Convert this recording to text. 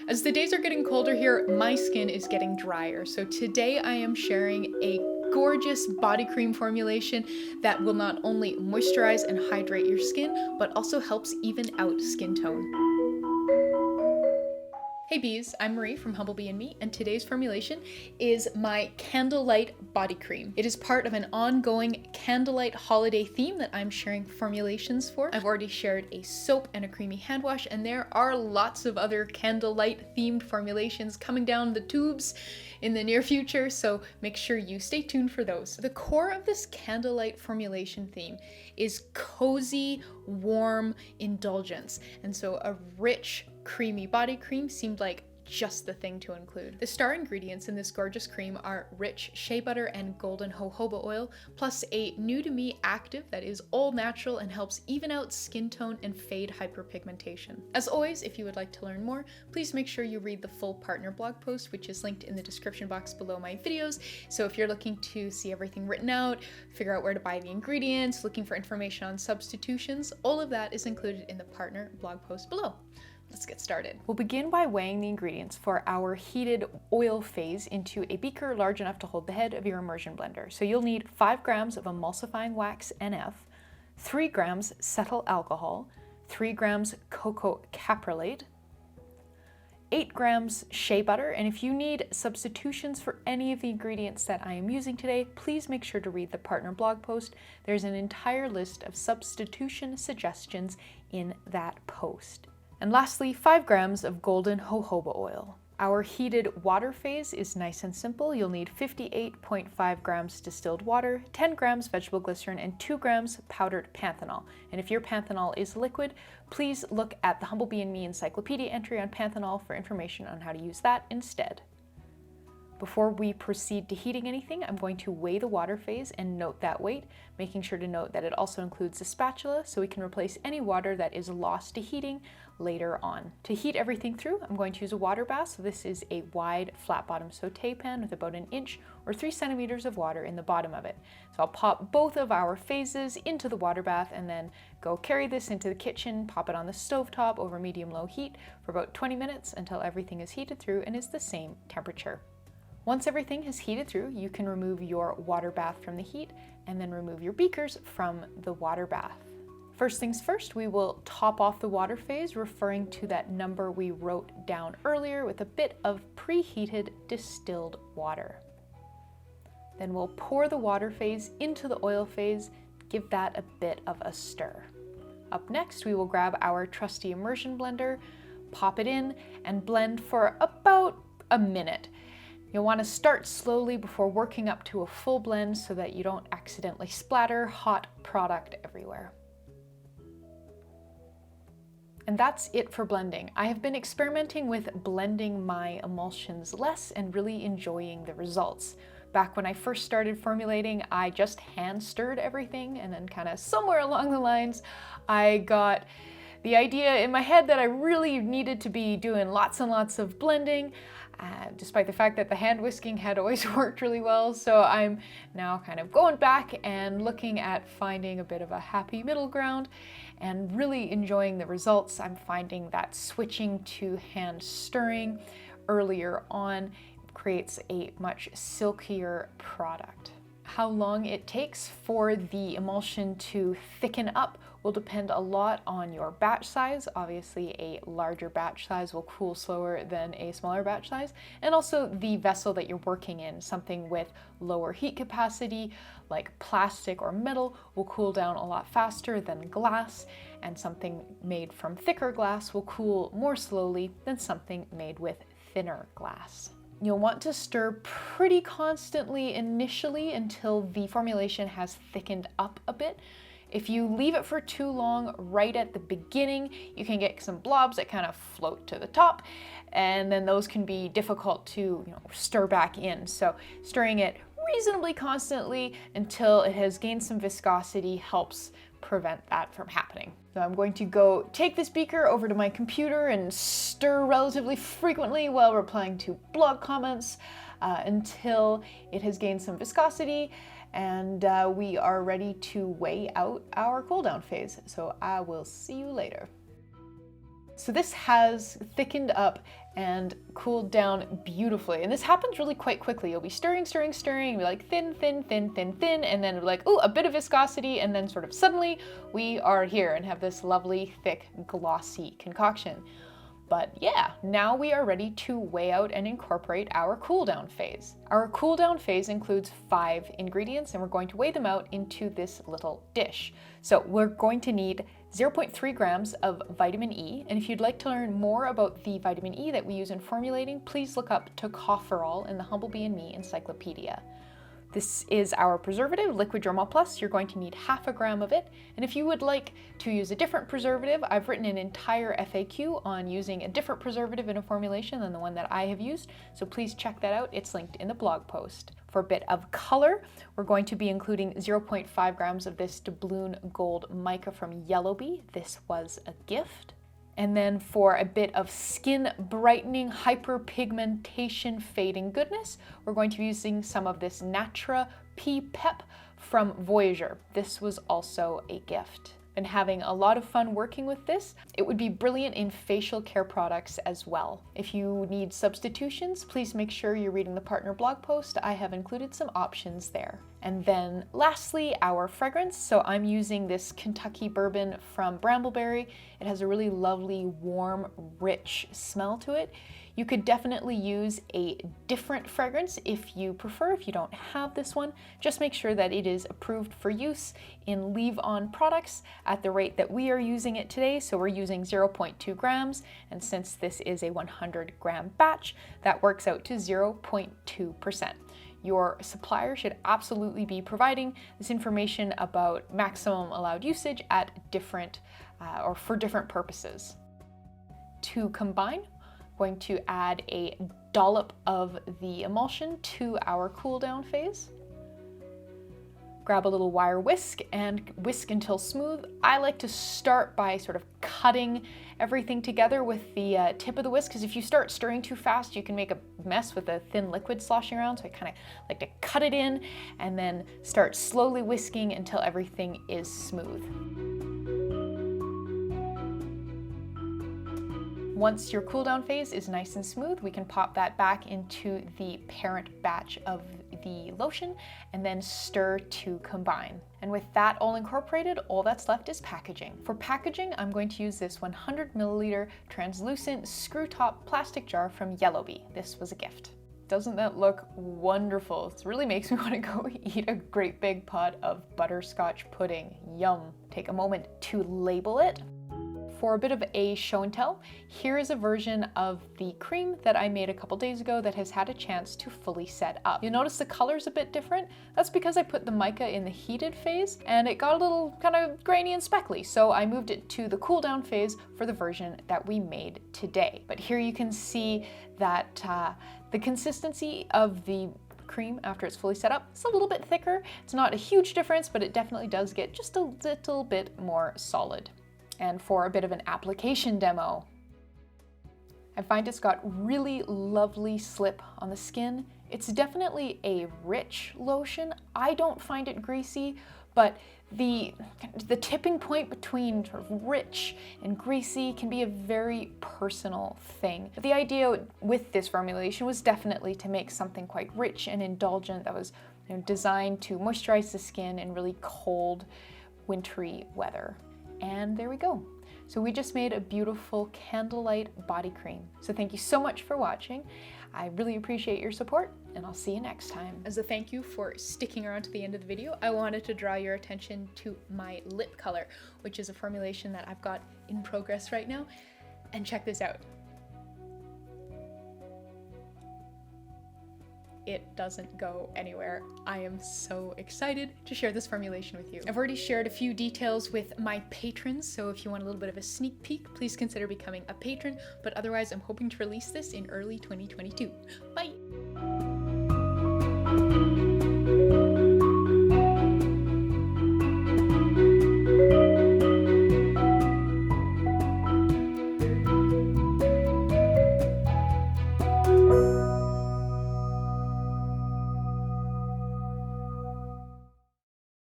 As the days are getting colder here, my skin is getting drier. So today I am sharing a gorgeous body cream formulation that will not only moisturize and hydrate your skin, but also helps even out skin tone. Hey bees, I'm Marie from Humblebee and Me, and today's formulation is my Candlelight Body Cream. It is part of an ongoing candlelight holiday theme that I'm sharing formulations for. I've already shared a soap and a creamy hand wash, and there are lots of other candlelight themed formulations coming down the tubes in the near future, so make sure you stay tuned for those. The core of this candlelight formulation theme is cozy, warm indulgence, and so a rich, creamy body cream seemed like just the thing to include. The star ingredients in this gorgeous cream are rich shea butter and golden jojoba oil, plus a new to me active that is all natural and helps even out skin tone and fade hyperpigmentation. As always, if you would like to learn more, please make sure you read the full partner blog post, which is linked in the description box below my videos. So if you're looking to see everything written out, figure out where to buy the ingredients, looking for information on substitutions, all of that is included in the partner blog post below. Let's get started. We'll begin by weighing the ingredients for our heated oil phase into a beaker large enough to hold the head of your immersion blender. So you'll need 5 grams of emulsifying wax NF, 3 grams cetyl alcohol, 3 grams coco-caprylate, 8 grams shea butter, and if you need substitutions for any of the ingredients that I am using today, please make sure to read the partner blog post. There's an entire list of substitution suggestions in that post. And lastly, 5 grams of golden jojoba oil. Our heated water phase is nice and simple. You'll need 58.5 grams distilled water, 10 grams vegetable glycerin, and 2 grams powdered panthenol. And if your panthenol is liquid, please look at the Humblebee and Me encyclopedia entry on panthenol for information on how to use that instead. Before we proceed to heating anything, I'm going to weigh the water phase and note that weight, making sure to note that it also includes a spatula so we can replace any water that is lost to heating later on. To heat everything through, I'm going to use a water bath. So this is a wide flat bottom saute pan with about 1 inch or 3 centimeters of water in the bottom of it. So I'll pop both of our phases into the water bath and then go carry this into the kitchen, pop it on the stovetop over medium-low heat for about 20 minutes until everything is heated through and is the same temperature. Once everything has heated through, you can remove your water bath from the heat and then remove your beakers from the water bath. First things first, we will top off the water phase, referring to that number we wrote down earlier with a bit of preheated distilled water. Then we'll pour the water phase into the oil phase, give that a bit of a stir. Up next, we will grab our trusty immersion blender, pop it in, and blend for about a minute. You'll want to start slowly before working up to a full blend so that you don't accidentally splatter hot product everywhere. And that's it for blending. I have been experimenting with blending my emulsions less and really enjoying the results. Back when I first started formulating, I just hand stirred everything, and then kind of somewhere along the lines, I got the idea in my head that I really needed to be doing lots and lots of blending, despite the fact that the hand whisking had always worked really well. So I'm now kind of going back and looking at finding a bit of a happy middle ground and really enjoying the results. I'm finding that switching to hand stirring earlier on creates a much silkier product. How long it takes for the emulsion to thicken up will depend a lot on your batch size. Obviously, a larger batch size will cool slower than a smaller batch size, and also the vessel that you're working in. Something with lower heat capacity, like plastic or metal, will cool down a lot faster than glass, and something made from thicker glass will cool more slowly than something made with thinner glass. You'll want to stir pretty constantly initially until the formulation has thickened up a bit. If you leave it for too long right at the beginning, you can get some blobs that kind of float to the top, and then those can be difficult to stir back in. So stirring it reasonably constantly until it has gained some viscosity helps prevent that from happening. So I'm going to go take this beaker over to my computer and stir relatively frequently while replying to blog comments until it has gained some viscosity and we are ready to weigh out our cool down phase. So I will see you later. So this has thickened up and cooled down beautifully. And this happens really quite quickly. You'll be stirring, be like thin, and then like, oh, a bit of viscosity, and then sort of suddenly we are here and have this lovely, thick, glossy concoction. But yeah, now we are ready to weigh out and incorporate our cool down phase. Our cool down phase includes 5 ingredients, and we're going to weigh them out into this little dish. So we're going to need 0.3 grams of vitamin E, and if you'd like to learn more about the vitamin E that we use in formulating, please look up tocopherol in the Humblebee and Me encyclopedia. This is our preservative, Liquid Germall Plus. You're going to need 0.5 gram of it. And if you would like to use a different preservative, I've written an entire FAQ on using a different preservative in a formulation than the one that I have used. So please check that out. It's linked in the blog post. For a bit of color, we're going to be including 0.5 grams of this doubloon gold mica from Yellowbee. This was a gift. And then for a bit of skin brightening, hyperpigmentation, fading goodness, we're going to be using some of this Natra Pep from Voyager. This was also a gift. Been having a lot of fun working with this. It would be brilliant in facial care products as well. If you need substitutions, please make sure you're reading the partner blog post. I have included some options there. And then lastly, our fragrance. So I'm using this Kentucky bourbon from Brambleberry. It has a really lovely, warm, rich smell to it. You could definitely use a different fragrance if you prefer. If you don't have this one, just make sure that it is approved for use in leave-on products at the rate that we are using it today. So we're using 0.2 grams, and since this is a 100-gram batch, that works out to 0.2%. Your supplier should absolutely be providing this information about maximum allowed usage at different or for different purposes. To combine, going to add a dollop of the emulsion to our cool down phase. Grab a little wire whisk and whisk until smooth. I like to start by sort of cutting everything together with the tip of the whisk, because if you start stirring too fast, you can make a mess with the thin liquid sloshing around. So I kind of like to cut it in and then start slowly whisking until everything is smooth. Once your cool down phase is nice and smooth, we can pop that back into the parent batch of the lotion and then stir to combine. And with that all incorporated, all that's left is packaging. For packaging, I'm going to use this 100 milliliter translucent screw top plastic jar from Yellowbee. This was a gift. Doesn't that look wonderful? It really makes me want to go eat a great big pot of butterscotch pudding. Yum. Take a moment to label it. For a bit of a show and tell, here is a version of the cream that I made a couple days ago that has had a chance to fully set up. You'll notice the color's a bit different. That's because I put the mica in the heated phase and it got a little kind of grainy and speckly, so I moved it to the cool down phase for the version that we made today. But here you can see that the consistency of the cream after it's fully set up is a little bit thicker. It's not a huge difference, but it definitely does get just a little bit more solid. And for a bit of an application demo, I find it's got really lovely slip on the skin. It's definitely a rich lotion. I don't find it greasy, but the tipping point between sort of rich and greasy can be a very personal thing. But the idea with this formulation was definitely to make something quite rich and indulgent that was designed to moisturize the skin in really cold, wintry weather. And there we go. So we just made a beautiful candlelight body cream. So thank you so much for watching. I really appreciate your support, and I'll see you next time. As a thank you for sticking around to the end of the video, I wanted to draw your attention to my lip color, which is a formulation that I've got in progress right now. And check this out. It doesn't go anywhere. I am so excited to share this formulation with you. I've already shared a few details with my patrons, so if you want a little bit of a sneak peek, please consider becoming a patron, but otherwise I'm hoping to release this in early 2022. Bye!